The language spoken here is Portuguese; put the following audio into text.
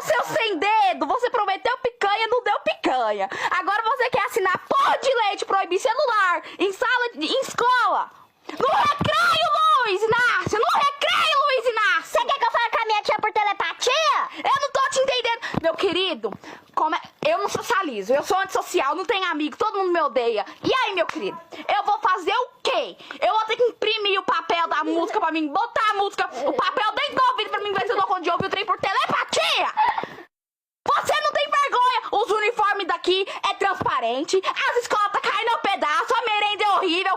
seu sem dedo, você prometeu picanha, não deu picanha. Agora você quer assinar porra de lei de proibir celular em escola. No recreio, Luiz Inácio! No recreio, Luiz Inácio! Você quer que eu fale com a minha tia por telepatia? Eu não tô te entendendo. Meu querido, eu não socializo, eu sou antissocial, não tenho amigo, todo mundo me odeia. E aí, meu querido, eu vou fazer o quê? Eu vou ter que imprimir o papel da música pra mim, botar a música, o papel dentro do ouvido pra mim ver se eu dou conta de ouvir o trem por telepatia? Você não tem vergonha! Os uniformes daqui é transparente, as escolas tá caindo ao pedaço, a merenda é horrível,